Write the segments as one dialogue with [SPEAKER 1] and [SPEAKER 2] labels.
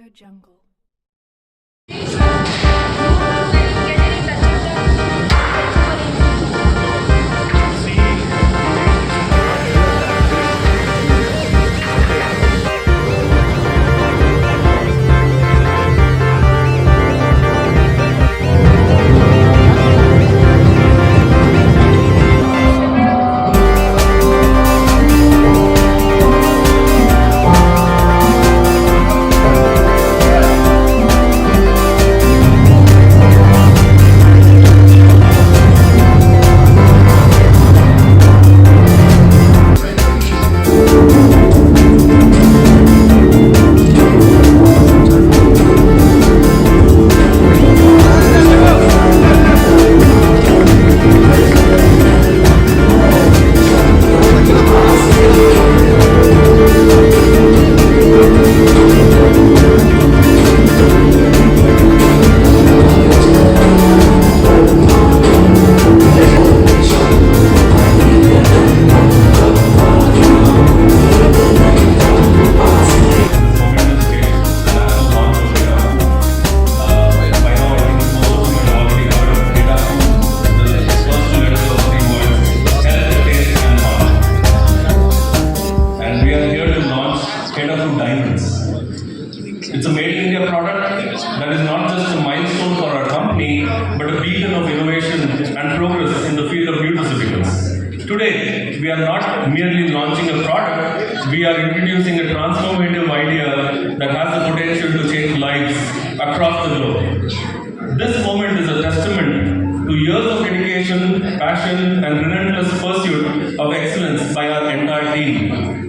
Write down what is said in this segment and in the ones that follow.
[SPEAKER 1] Jungle.
[SPEAKER 2] It's a made in India product that is not just a milestone for our company, but a beacon of innovation and progress in the field of nutraceuticals. Today, we are not merely launching a product, we are introducing a transformative idea that has the potential to change lives across the globe. This moment is a testament to years of dedication, passion, and relentless pursuit of excellence by our entire team.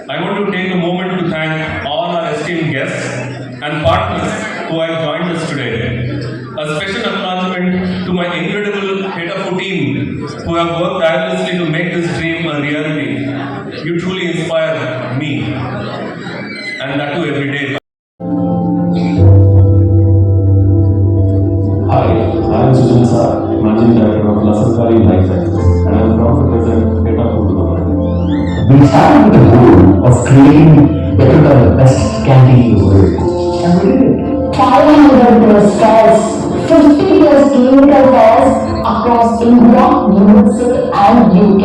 [SPEAKER 2] I want to take a moment to thank all our esteemed guests and partners who have joined us today. A special acknowledgement to my incredible Hetafo team who have worked tirelessly to make this dream a reality. You truly inspire me, and that too every day.
[SPEAKER 3] Hi, I am Sujan Sar, Managing Director of Lasarkari Life Sciences, and I am proud to present Hetafo to the world.
[SPEAKER 4] We started with the goal of creating better than the best candy in the world. And we did it. 500 plus stores, 50 plus clinical trials across India, USA and UK.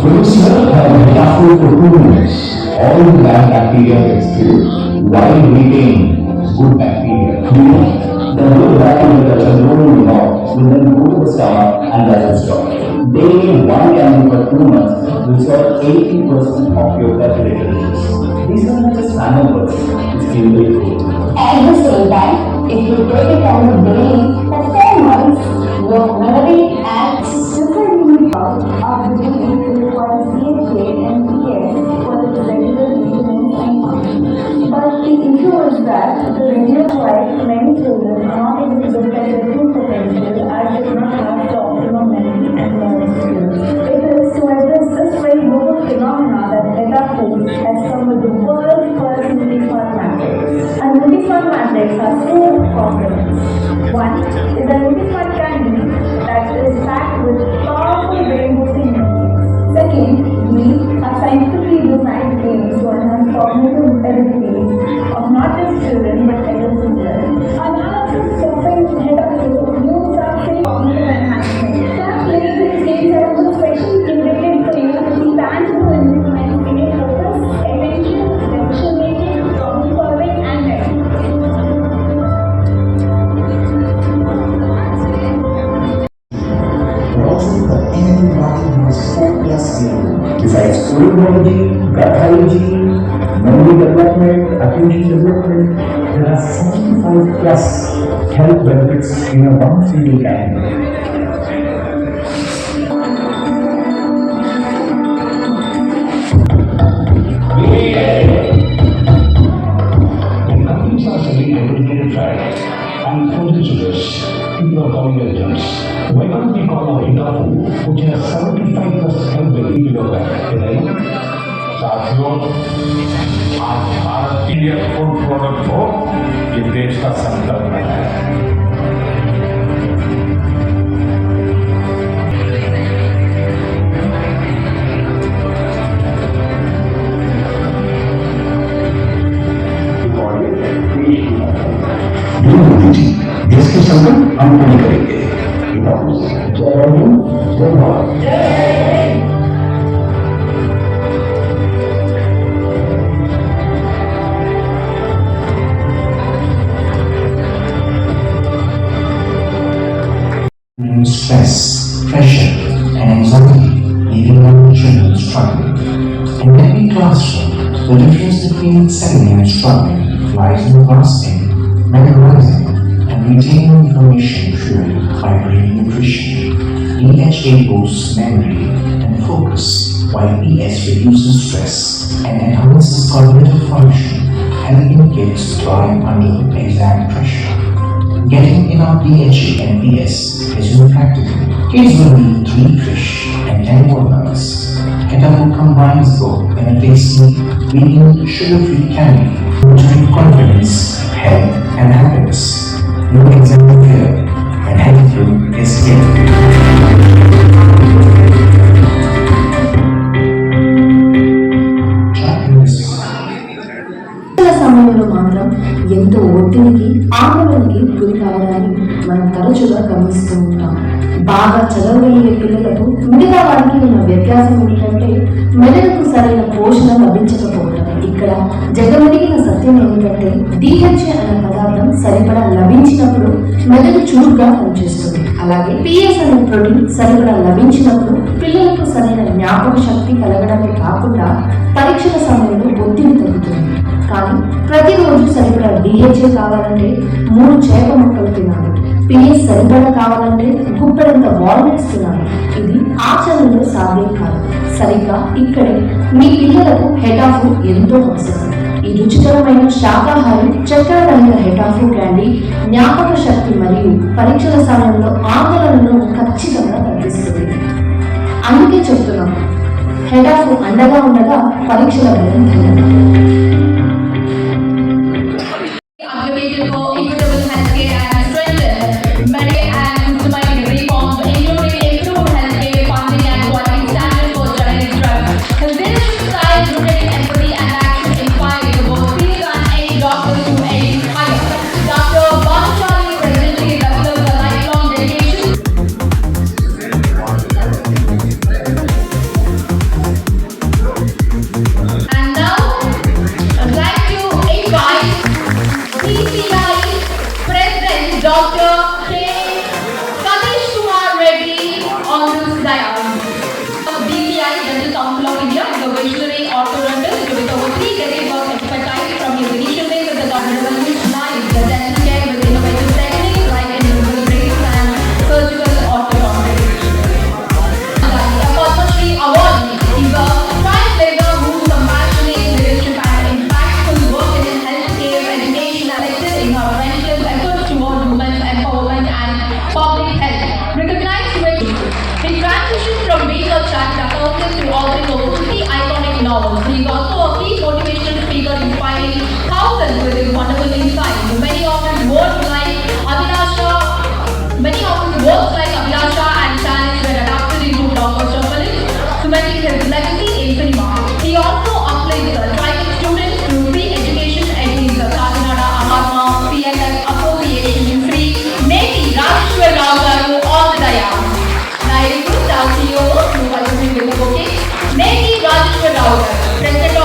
[SPEAKER 4] When you smell Hetafo for 2 minutes, all the bad bacteria gets killed while retaining good bacteria. The good bacteria that are grown in the mouth will then go to the stomach and doesn't stop. Daily one candy for 2 months will solve 80% of your gut-related issues. These are not just family words, it's clinical proof. At the same time, if you take it on the daily for 4 months, your memory acts differently are beginning to require CHA and PS for its regular maintenance and function. But the issue is that the regular life many children are not able to get their true potential as they do not have the optimum memory and learning skills. It is to address this very novel phenomena that Hetafo has come with the world's first NutriSmart Matrix. And NutriSmart Matrix has 2 components. One is a NutriSmart candy that is packed with powerful brain-boosting nutrients. Secondly, a scientifically designed games to enhance cognitive abilities of not just children but adults as well. Analysis showing Hetafo use our free cognitive enhancement. Start playing with games that are specially curated for you to see tangible improvements in your focus, attention, decision making, problem solving, and memory. Besides food hygiene, gut hygiene, memory development, attention development, there are 75 plus health benefits in a one single candy. When companies are selling educated fat and frozen sugars, people are calling us junks. Why can't we call our Hetafo, which has 75 plus health benefits in your bag?
[SPEAKER 5] साथियों, आज Bharat India food product हो ये देश का संकल्प है।
[SPEAKER 4] संकट हम पूरी करेंगे। जय हिंद, जय Bharat. Stress, pressure, and anxiety, leaving young children struggling. In every classroom, the difference between excelling and struggling lies in grasping, memorizing, and retaining information purely by brain nutrition. EHA boosts memory and focus, while ES reduces stress and enhances cognitive function, helping kids thrive under exam pressure. Getting enough DHA and PS is impractical. Kids will need 3 fish and 10 walnuts. Ketabu combines both in a tasty, vegan, sugar-free candy, nurturing confidence, health, and happiness. No exam fear, and health food is gift. Tracking this
[SPEAKER 1] సమయంలో మాత్రం ఎంతో ఒత్తిడికి ఆందోళనకి గురి కావడాన్ని మనం తరచుగా గమనిస్తూ ఉంటాం. బాగా చదవగలిగే పిల్లలకు మిగతా వారికి ఉన్న వ్యత్యాసం ఏమిటంటే మెదడుకు సరైన పోషణ లభించకపోవడం. ఇక్కడ జగమెరిగిన సత్యం ఏమిటంటే DHA అనే పదార్థం సరిపడా లభించినప్పుడు మెదడు చురుగ్గా పనిచేస్తుంది. అలాగే PS అనే ప్రోటీన్ సరిపడా లభించినప్పుడు పిల్లలకు సరైన జ్ఞాపక శక్తి కలగడమే కాకుండా పరీక్షల సమయంలో ఒత్తిడి తగ్గుతుంది. కానీ ప్రతిరోజు సరిపడా DHA కావాలంటే 3 చేప ముక్కలు తినాలి. PS సరిపడా కావాలంటే గుప్పెడంత వాల్నట్స్ తినాలి. ఇది ఆచరణలో సాధ్యం కాదు. సరిగ్గా ఇక్కడే మీ పిల్లలకు హెటాఫు ఎంతో అవసరం. ఈ రుచికరమైన శాకాహారం చక్కెర రహిత హెటాఫు క్యాండీ జ్ఞాపక శక్తి మరియు పరీక్షల సమయంలో ఆందోళనను ఖచ్చితంగా తగ్గిస్తుంది. అందుకే చెప్తున్నాం, హెటాఫు అండగా ఉండగా పరీక్షల భయం తెలియదు.
[SPEAKER 6] advocated for equitable healthcare and strengthened Medicaid and systematic reforms, including improved healthcare funding and quality standards for generic drugs. His leadership style rooted in empathy and action inspired both field and aid doctors to aim higher. Dr. Bhanushali presently develops a lifelong dedication. And now, I'd like to invite CCI President Dr. K. Kanesh Kumar Reddy on this dialogue. DCI Dental Council of India, the visionary orthodontist with over 3 decades of expertise from his initial days at the government revolutionized the dental care with innovative techniques like invisible braces and surgical orthodontics. A Padma Shri award, he's a trailblazer whose compassionate leadership and impactful work in healthcare education affected in her relentless efforts towards women's empowerment and public health. Recognized with he transitioned from being a child accountant to authoring over 50 iconic novels. He is also a key motivational speaker inspiring thousands with his wonderful insights. Many of his works like Abhilasha and Challenge were adapted into blockbuster films, cementing his legacy in cinema. He also uplifts tribal students through free education at his Kakinada Ahatma PLS Association in free Neti Rajeshwar Rao Garu on the dial. Now I request our CEO to welcome him with the bouquet. Neti Rajeshwar Rao Garu, President of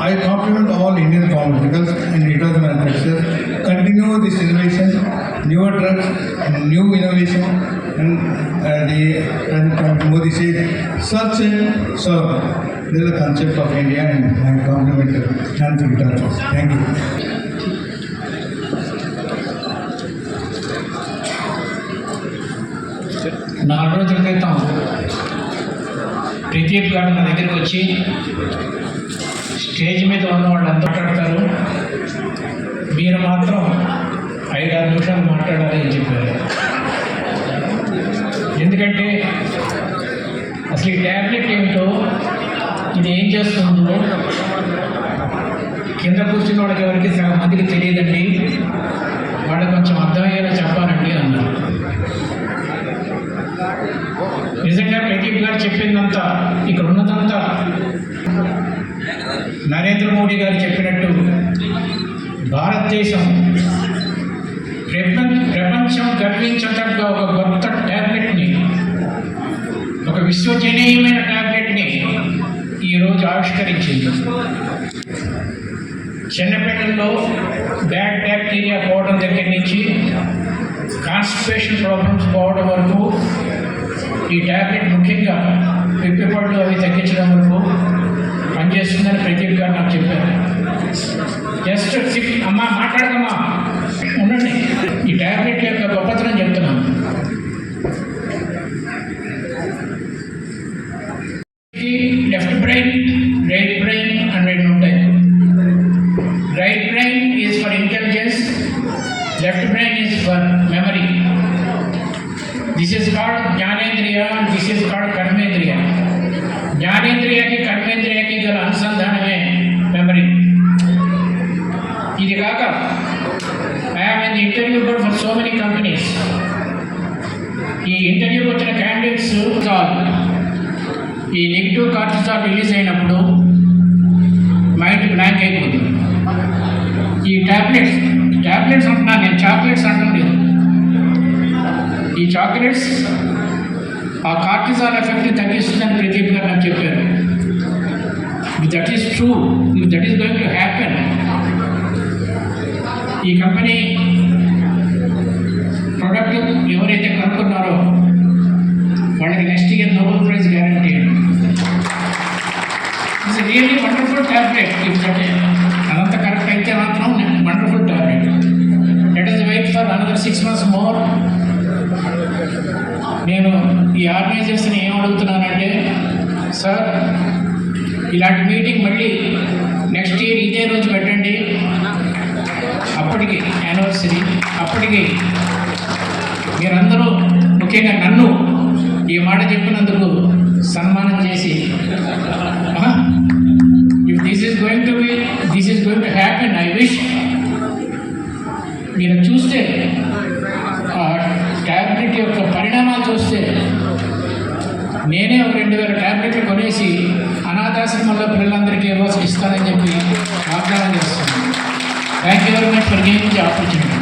[SPEAKER 7] I compliment all Indian pharmaceuticals and drug manufacturers. Continue this innovation, newer drugs, and new innovation, and Modi said, search and serve. This is the concept of India, and I compliment and doctors. Thank you.
[SPEAKER 8] నాలుగు రోజుల క్రితం ప్రదీప్ గారు నా దగ్గరికి వచ్చి stage మీద ఉన్న వాళ్ళంతా మాట్లాడతారు, మీరు మాత్రం 5-6 నిమిషాలు మాట్లాడాలి అని చెప్పారు. ఎందుకంటే అసలు ఈ ట్యాబ్లెట్ ఏమిటో, ఇది ఏం చేస్తుందో కింద కూర్చున్న వాళ్ళకి ఎవరికి సగం మందికి తెలియదండి, వాళ్ళకి కొంచెం అర్థమయ్యేలా చెప్పాలండి అన్నారు. నిజంగా ప్రదీప్ గారు చెప్పిందంతా, ఇక్కడ ఉన్నదంతా నరేంద్ర మోడీ గారు చెప్పినట్టు భారతదేశం ప్రపంచం గర్వించదగ్గ ఒక కొత్త ట్యాబ్లెట్ని, ఒక విశ్వజనీయమైన ట్యాబ్లెట్ని ఈరోజు ఆవిష్కరించింది. చిన్నపిల్లల్లో బ్యాడ్ బ్యాక్టీరియా పోవడం దగ్గర నుంచి కాన్స్టిపేషన్ ప్రాబ్లమ్స్ పోవడం వరకు ఈ ట్యాబ్లెట్ ముఖ్యంగా పిప్పిపళ్ళు అవి తగ్గించడం వరకు పనిచేస్తుందని ప్రదీప్ గారు నాకు చెప్పారు. జస్ట్ అమ్మా మాట్లాడదమ్మా ఉండండి, ఈ ట్యాబ్లెట్ యొక్క గొప్పతనం చెప్తున్నాను. లెఫ్ట్ బ్రెయిన్, రైట్ బ్రెయిన్ అని 2 ఉంటాయి. Right brain is for intelligence, left brain is for memory. This is called Jnanendriya and this is called Karmendriya. Jnanendriya की कर्मेंद्रिया की गल अनुसंधान में memory. ఇది కాక I am in the interview board for so many companies. ఈ ఇంటర్వ్యూకి వచ్చిన క్యాండిడేట్స్ ఈ నెగిటివ్ కార్టిసాల్ రిలీజ్ అయినప్పుడు మైండ్ బ్లాంక్ అయిపోతుంది. ఈ టాబ్లెట్స్ అంటున్నాను నేను, చాక్లెట్స్ అంటాం లేదు. ఈ చాక్లెట్స్ ఆ కార్టిసాల్ ఎఫెక్ట్ని తగ్గిస్తుందని ప్రదీప్ గారు నాకు చెప్పారు. If that is true, if that is going to happen, ఈ కంపెనీ ప్రొడక్ట్ ఎవరైతే కనుక్కున్నారో వాళ్ళకి next year Nobel prize guarantee అండి. It's really wonderful tablet. అదంతా కరెక్ట్ అయితే మాత్రం wonderful tablet. Let us wait for another 6 months more. నేను ఈ ఆర్గనైజర్స్ని ఏం అడుగుతున్నానంటే, సార్ ఇలాంటి మీటింగ్ మళ్ళీ నెక్స్ట్ ఇయర్ ఇదే రోజు పెట్టండి. అప్పటికి యానివర్సరీ, అప్పటికి మీరందరూ ముఖ్యంగా నన్ను ఈ మాట చెప్పినందుకు సన్మానం చేసి, if this is going to happen, I wish మీరు చూస్తే ట్యాబ్లెట్ యొక్క పరిణామాలు చూస్తే నేనే ఒక 2000 ట్యాబ్లెట్లు కొనేసి అనాథాశ్రమంలో పిల్లలందరికీ రోజు ఇస్తానని చెప్పి వాగ్దానం చేస్తున్నాను. Thank you very much for giving the opportunity.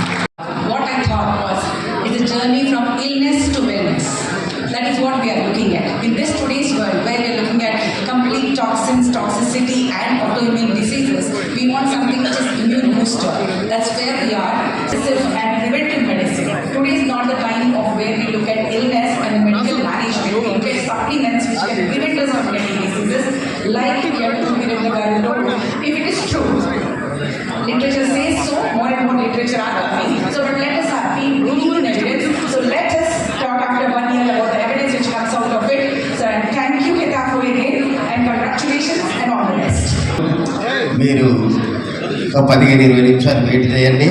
[SPEAKER 9] What I thought was, it's a journey from illness to wellness. That is what we are looking at. In this today's world, where we are looking at complete toxins, toxicity and autoimmune diseases, we want something which is immune booster. That's where we are. And preventive medicine. Today is not the time of where we look at illness and medical management. We look at supplements which can prevent us from getting diseases, like we are doing in the garden. If it is true, literature says so, more and more literature are coming. So let us be reading in evidence. So let us talk after 1 year about the evidence which comes out of it. So and thank you Hitafu again, and congratulations and all the best.
[SPEAKER 10] మీరు ఒక 15-20 నిమిషాలు wait చేయండి.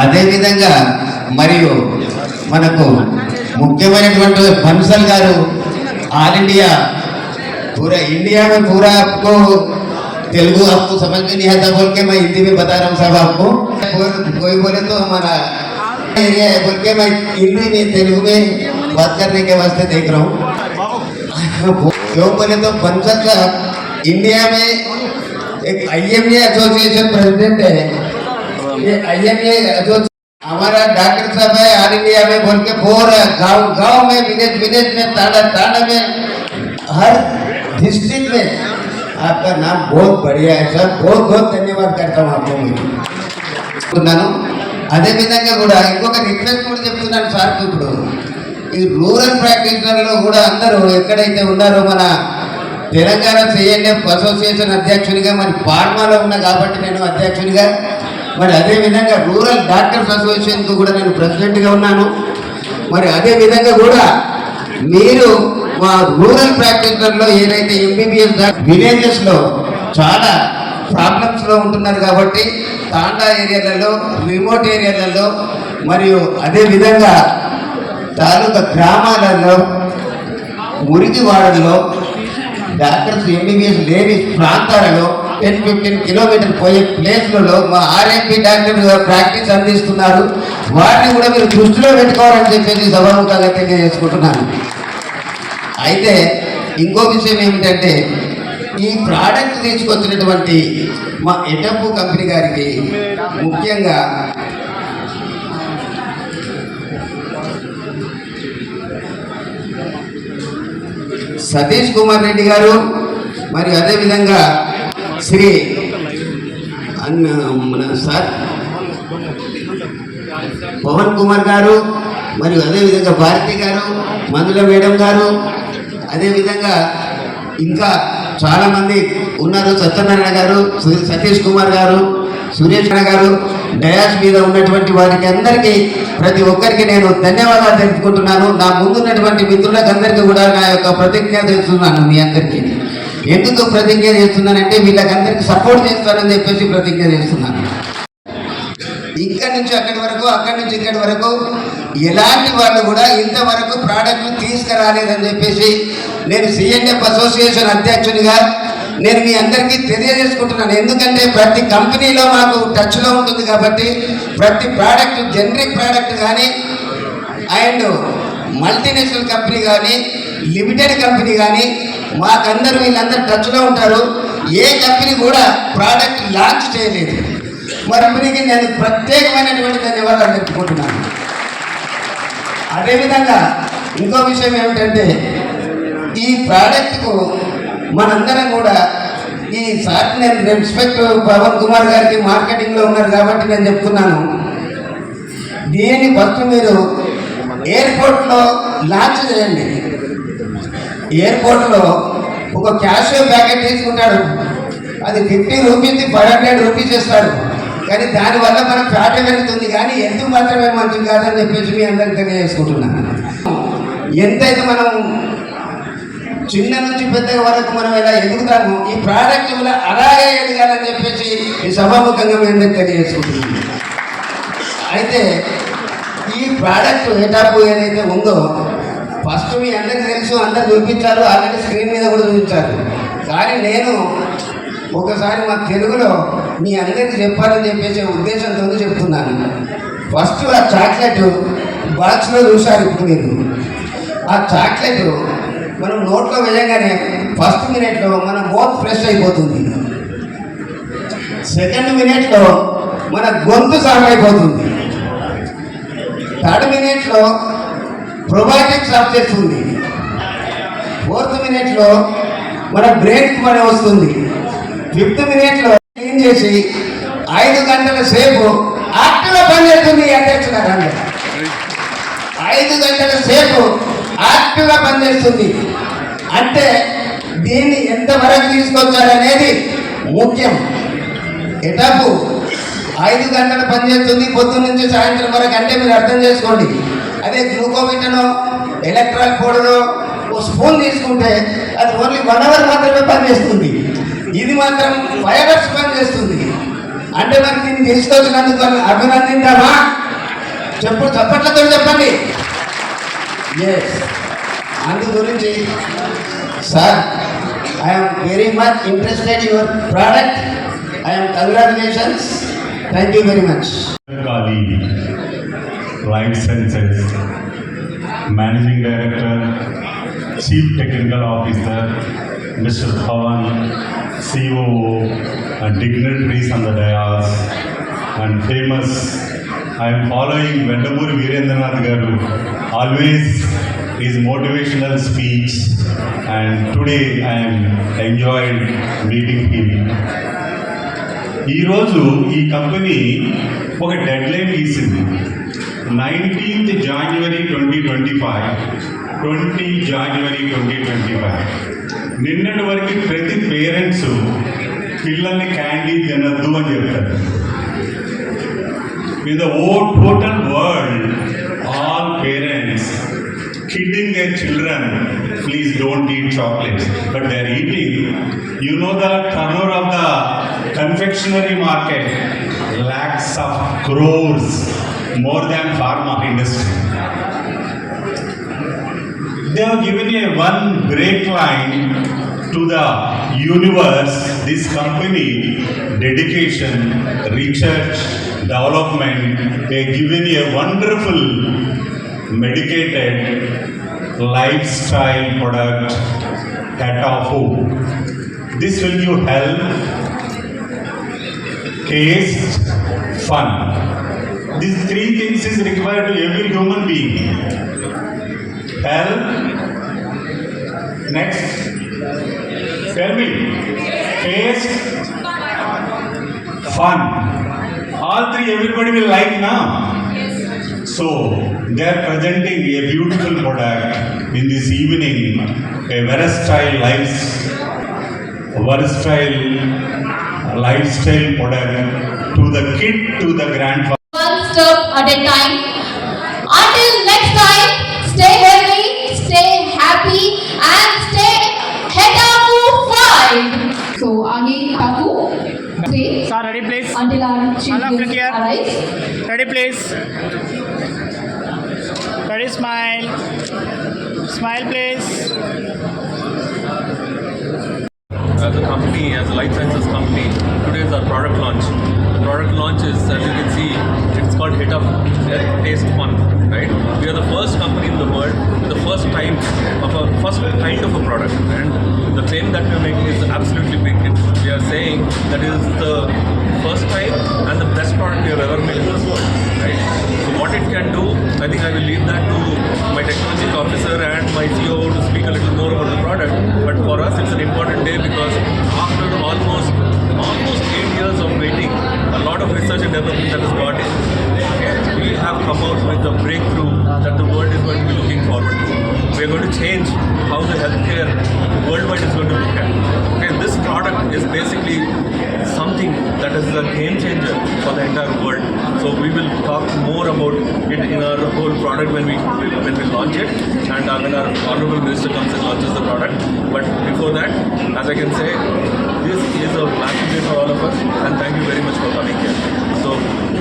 [SPEAKER 10] అదేవిధంగా మరియు మనకు ముఖ్యమైనటువంటి బన్సల్ గారు all India पूरा इंडिया में पूरा आपको तेलुगु आपको समझ में नहीं आता बोल के मैं हिंदी में बता रहा हूँ साहब आपको. कोई बोले तो हमारा एरिया है बोल के मैं हिंदी में तेलुगु में बात करने के वास्ते देख रहा हूँ. क्यों बोले तो बंसल साहब इंडिया में एक IMA एसोसिएशन प्रेसिडेंट है. ये IMA एसोसिएशन हमारा डॉक्टर साहब है ऑल इंडिया में बोल के पूरा गांव में विलेज में ताड़ा में हर डिस्ट्रिक्ट में आपका नाम बहुत बढ़िया है सर, बहुत बहुत धन्यवाद करता हूँ आपको मैं అదే విధంగా కూడా ఇంకొక రిక్వెస్ట్ కూడా చెప్తున్నాను సార్. ఇప్పుడు ఈ రూరల్ ప్రాక్టీషనర్లో కూడా అందరూ ఎక్కడైతే ఉన్నారో మన తెలంగాణ సిఎన్ఎఫ్ అసోసియేషన్ అధ్యక్షునిగా మరి పార్మాలో ఉన్నా కాబట్టి నేను అధ్యక్షునిగా, మరి అదేవిధంగా రూరల్ డాక్టర్స్ అసోసియేషన్కు కూడా నేను ప్రెసిడెంట్గా ఉన్నాను. మరి అదేవిధంగా కూడా మీరు మా రూరల్ ప్రాక్టీషనర్లో ఏదైతే ఎంబీబీఎస్ విలేజెస్లో చాలా ప్రాబ్లమ్స్లో ఉంటున్నారు కాబట్టి తాండా ఏరియాలలో, రిమోట్ ఏరియాలలో మరియు అదేవిధంగా తాలూకా గ్రామాలలో, మురికివాడల్లో డాక్టర్స్ ఎంబీబీఎస్ లేని ప్రాంతాలలో 10-15 కిలోమీటర్ పోయే ప్లేస్లలో మా ఆర్ఎంపీ డాక్టర్ ప్రాక్టీస్ అందిస్తున్నారు. వాటిని కూడా మీరు దృష్టిలో పెట్టుకోవాలని చెప్పేసి సభాముఖంగా తెలియజేసుకుంటున్నాను. అయితే ఇంకో విషయం ఏమిటంటే ఈ ప్రోడక్ట్ తీసుకొచ్చినటువంటి మా ఎటప్పు కంపెనీ గారికి ముఖ్యంగా సతీష్ కుమార్ రెడ్డి గారు మరియు అదేవిధంగా శ్రీ మన సార్ పవన్ కుమార్ గారు మరియు అదేవిధంగా భారతి గారు, మందుల మేడం గారు, అదేవిధంగా ఇంకా చాలామంది ఉన్నారు, సత్యనారాయణ గారు, సతీష్ కుమార్ గారు, సురేష్ గారు, డయాస్ మీద ఉన్నటువంటి వారికి అందరికీ ప్రతి ఒక్కరికి నేను ధన్యవాదాలు తెలుపుకుంటున్నాను. నా ముందున్నటువంటి మిత్రులకు అందరికీ కూడా నా యొక్క ప్రతిజ్ఞ చేస్తున్నాను. మీ అందరికీ ఎందుకు ప్రతిజ్ఞ చేస్తున్నానంటే వీళ్ళకందరికీ సపోర్ట్ చేస్తానని చెప్పేసి ప్రతిజ్ఞ చేస్తున్నాను. ఇక్కడి నుంచి అక్కడి వరకు, అక్కడి నుంచి ఇక్కడి వరకు ఎలాంటి వాళ్ళు కూడా ఇంతవరకు ప్రోడక్ట్ను తీసుకురాలేదని చెప్పేసి నేను సిఎన్ఎఫ్ అసోసియేషన్ అధ్యక్షునిగా నేను మీ అందరికీ తెలియజేసుకుంటున్నాను. ఎందుకంటే ప్రతి కంపెనీలో మాకు టచ్లో ఉంటుంది కాబట్టి ప్రతి ప్రోడక్ట్, జనరిక్ ప్రోడక్ట్ కానీ అండ్ మల్టీనేషనల్ కంపెనీ కానీ లిమిటెడ్ కంపెనీ కానీ మాకందరూ వీళ్ళందరూ టచ్లో ఉంటారు. ఏ కంపెనీ కూడా ప్రోడక్ట్ లాంచ్ చేయలేదు. మరి కంపెనీకి నేను ప్రత్యేకమైనటువంటి ధన్యవాదాలు తెలుపుకుంటున్నాను. అదేవిధంగా ఇంకో విషయం ఏమిటంటే ఈ ప్రోడక్ట్కు మనందరం కూడా ఈ సార్ నేను రెస్పెక్ట్ పవన్ కుమార్ గారికి మార్కెటింగ్లో ఉన్నారు కాబట్టి నేను చెప్తున్నాను, దీన్ని ఫస్ట్ మీరు ఎయిర్పోర్ట్లో లాంచ్ చేయండి. ఎయిర్పోర్ట్లో ఒక క్యాషియో ప్యాకెట్ తీసుకుంటాడు, అది 50 రూపీస్ 500 రూపీస్ ఇస్తాడు. కానీ దానివల్ల మనం ఫ్యాట్ పెరుగుతుంది కానీ ఎందుకు మాత్రమే మంచిది కాదని చెప్పేసి మీ అందరికి తెలియజేసుకుంటున్నాను. ఎంతైతే మనం చిన్న నుంచి పెద్ద వరకు మనం ఎలా ఎదుగుతామో ఈ ప్రోడక్ట్ వల్ల అలాగే ఎదగాలని చెప్పేసి ఈ సభాముఖంగా మీ అందరికి తెలియజేసుకుంటున్నాను. అయితే ఈ ప్రోడక్ట్ ఎటాపు ఏదైతే ఉందో ఫస్ట్ మీ అందరికి తెలుసు, అందరు చూపించారు, ఆల్రెడీ స్క్రీన్ మీద కూడా చూపించారు. కానీ నేను ఒకసారి మా తెలుగులో మీ అందరికీ చెప్పాలని చెప్పేసి ఉద్దేశంతో చెప్తున్నాను. ఫస్ట్ ఆ చాక్లెట్ బాక్స్లో చూశారు. ఇప్పుడు మీరు ఆ చాక్లెట్ మనం నోట్లో వేయగానే ఫస్ట్ మినిట్లో మన మౌత్ ఫ్రెష్ అయిపోతుంది, సెకండ్ మినిట్లో మన గొంతు సాఫ్ అయిపోతుంది, థర్డ్ మినిట్లో ప్రొబయోటిక్స్ ఆఫ్ చేస్తుంది, ఫోర్త్ మినిట్లో మన బ్రెయిన్కి పని వస్తుంది, ఫిఫ్త్ మినిట్లో క్లీన్ చేసి 5 గంటల సేపు యాక్టివ్గా పనిచేస్తుంది. అధ్యక్షుల 5 గంటల సేపు యాక్టివ్గా పనిచేస్తుంది. అంటే దీన్ని ఎంతవరకు తీసుకొచ్చారనేది ముఖ్యం. ఎటాపు 5 గంటలు పనిచేస్తుంది పొద్దున్న నుంచి సాయంత్రం వరకు. అంటే మీరు అర్థం చేసుకోండి, అదే గ్లూకోవిటనో ఎలక్ట్రాల్ పౌడరో ఓ స్పూన్ తీసుకుంటే అది ఓన్లీ 1 అవర్ మాత్రమే పనిచేస్తుంది. ఇది మాత్రం 5 అవర్స్ పనిచేస్తుంది. అంటే మరి దీన్ని తీసుకొచ్చినందుకు అభినందిద్దామా? చప్పట్లతో చెప్పండి. ఎస్, అందు గురించి sir I'm very much interested your product. I'm congratulations, thank you very much.
[SPEAKER 11] Life Sciences Managing Director, Chief Technical Officer, Mr. Pawan, COO, and dignitaries on the dais, and famous. I am following Vendamuri Virendranath Garu, always his motivational speech, and today I am enjoyed meeting him. ఈరోజు ఈ company ఒక deadline గీసింది. 19th January 2025, 20 January 2025. నిన్నటి వరకు ప్రతి parents పిల్లల్ని candy తినద్దు అని చెప్తారు. In the whole total world, all parents kidding their children, please don't eat chocolates, but they are eating. You know the turnover of the confectionery market, lakhs of crores, more than pharma industry. They have given a one break line to the universe. This company, dedication, research, development, they have given a wonderful medicated lifestyle product, Tatafu. This will give health, taste, fun. These three things is required to every human being. Health, next, tell me, taste, fun. All three everybody will like now. So they are presenting a beautiful product in this evening, a versatile lifestyle product to the kid, to the grandfather.
[SPEAKER 6] One step at a time. Until next time, stay healthy, stay happy, and stay Hetafu-fied. So, आगे Hetafu.
[SPEAKER 8] Sir, ready please.
[SPEAKER 6] Until our chief
[SPEAKER 8] Hello,
[SPEAKER 6] guest
[SPEAKER 8] clear.
[SPEAKER 6] arrives.
[SPEAKER 8] Ready please. Ready, smile. Smile please.
[SPEAKER 2] As a company, as a life sciences company, today is our product launch. The product launch is, as you can see, it's called Hetafu, Taste Fun, right? We are the first company in the world with the first kind of a product, and the claim that we are making is absolutely big. We are saying that it is the first time and the best product we have ever made in this world, right? So what it can do, I think I will leave that to my technology officer and my CEO to speak a little more about the product. But for us, it's an important day because after almost 8 years of waiting, a lot of research and development that has got in, we have come out with a breakthrough that the world is going to be looking forward to. We are going to change how the healthcare worldwide is going to look at. Okay, this product is basically something that is a game changer for the entire world. So we will talk more about it in our whole product when we launch it, and when our honorable minister comes and launches the product. But before that, as I can say, this is a massive day for all of us, and thank you very much for coming here. So,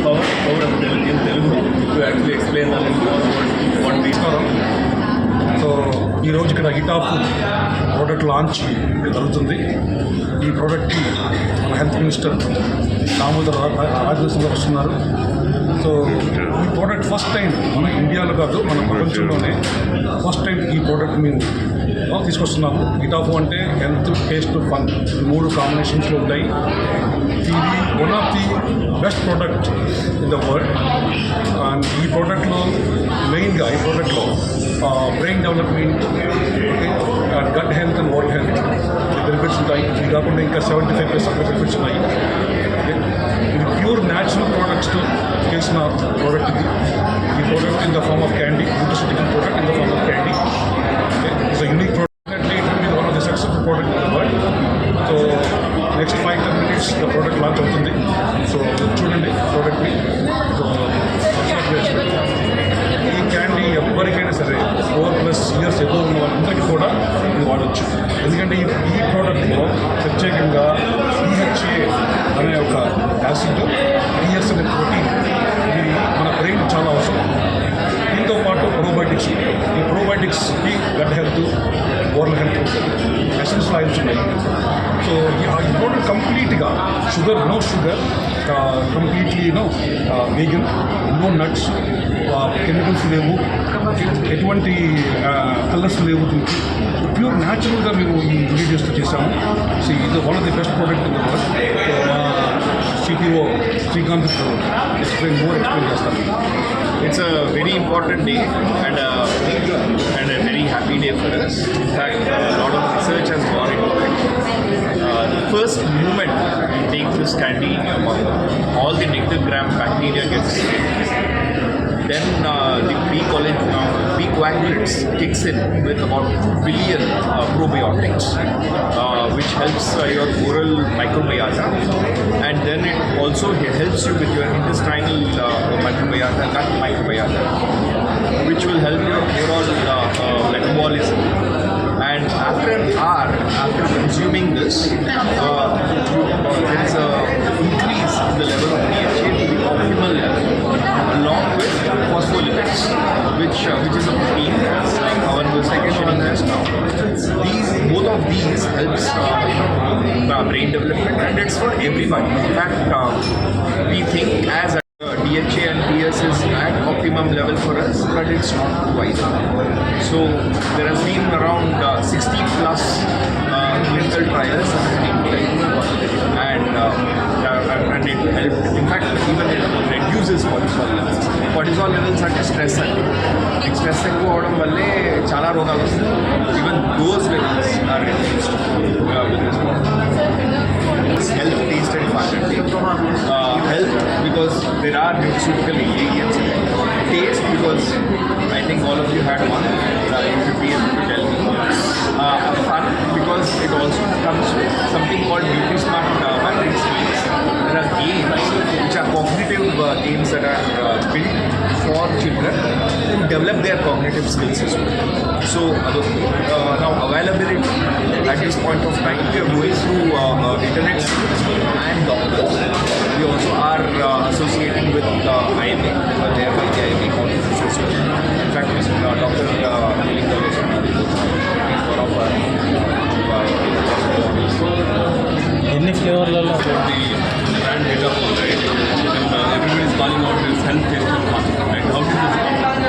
[SPEAKER 2] Pawan in Telugu to actually explain a little more about what we are.
[SPEAKER 12] So ఈరోజు ఇక్కడ హిటాఫ్ product launch జరుగుతుంది. ఈ ప్రోడక్ట్కి మన health minister Damodar Rajanarasimha వస్తున్నారు. So ఈ product first time మన ఇండియాలో కాదు, మన ప్రపంచంలోనే ఫస్ట్ టైం ఈ ప్రోడక్ట్ మేము తీసుకొస్తున్నాము. హిటాఫ్ అంటే హెల్త్, టేస్ట్, ఫన్, ఈ మూడు కాంబినేషన్స్లో ఉంటాయి. ఇది one of the best product in the world. And ఈ ప్రోడక్ట్లో మెయిన్గా ఈ ప్రోడక్ట్లో brain development, gut health and what health benefits ఉంటాయి. ఇది కాకుండా ఇంకా 75+ బెనిఫిట్స్ ఉన్నాయి. ఇది ప్యూర్ న్యాచురల్ ప్రోడక్ట్స్తో చేసిన ప్రోడక్ట్ ఇది. ఈ product in the form of candy, nutritional product in the form of candy. It's unique product. ఇది one of the successful product in the world. So next 5-10 minutes the product launch అవుతుంది. So చూడండి ప్రోడక్ట్ని. So ఈ candy ఎవరికైనా సరే 4+ years ఎగో ఉన్న వాళ్ళందరికీ కూడా ఇది వాడచ్చు. ఎందుకంటే ఈ ప్రోడక్ట్లో ప్రత్యేకంగా DHA అనే ఒక యాసిడ్, DS అనే ప్రోటీన్, ఇది మన బ్రెయిన్ చాలా అవసరం. దీంతో పాటు ప్రోబయోటిక్స్, ఈ ప్రోబయోటిక్స్కి gut health, oral health, essential oils ఉన్నాయి. సో ఈ ప్రోడక్ట్ కంప్లీట్గా sugar, no sugar, completely vegan, no nuts, chemicals లేవు, ఎటువంటి కలర్స్ లేవు. దీనికి ప్యూర్ న్యాచురల్గా మేము ఈ ఇంగ్రీడియంట్స్తో చేసాము. సో ఇది one of the best product in the world. CTO Srikanth explain చేస్తాను.
[SPEAKER 13] It's a very important day and a very day for us. In fact, a lot of research has gone into it. The first moment you take this candy in your mouth, all the negative gram bacteria gets then the precoagulants kicks in with about 2 billion probiotics, which helps your oral microbiota, and then it also helps you with your intestinal microbiota, gut microbiota, which will help your overall metabolism. And after an hour after consuming this, there is a increase in the level of DHA to the optimal level, along with phospholipids, which is a protein, like Havan was mentioning just now. Both of these helps brain development, and it's for everybody. In fact, we think as DHA and PS is at optimum level for us, but it's not quite. So there has been around 60 plus clinical trials that have been done, and it helped. In fact, even it reduces cortisol levels. Cortisol levels అంటే stress అండి. మీకు stress ఎక్కువ అవడం వల్లే చాలా రోగాలు వస్తాయి. Even those levels are reduced with this product. Health, taste and fun. Health because there are nutraceutical ingredients in it. Taste because I think all of you had one. You should be able to tell me. Fun because it also comes with something called NutriSmart Matrix games. There are games which are cognitive games that are built for children to develop their cognitive skills as well. So now availability at this point of time, we are going through internet and doctors. We also are associating with IMA, there by the IMA conference as well. In fact, Dr. Nilinga was one of our
[SPEAKER 12] ఎన్ని ఫ్లేవర్లలో
[SPEAKER 2] the brand data for right, and everybody is calling out this health taste and fun, right? How did this come?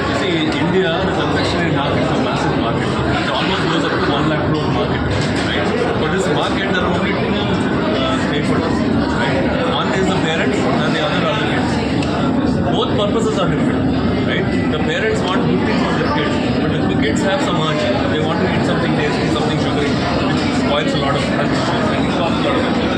[SPEAKER 2] You see, India, the confectionery market is a massive market. It almost goes up to 1 lakh crore market, right? But this market, there are only two stakeholders, right? One is the parents and the other are the kids. Both purposes are different, right? The parents want good things for their kids, but if the kids have some urge, they want to eat something tasty, something sugary, which spoils a lot of health issues and it costs a lot of money.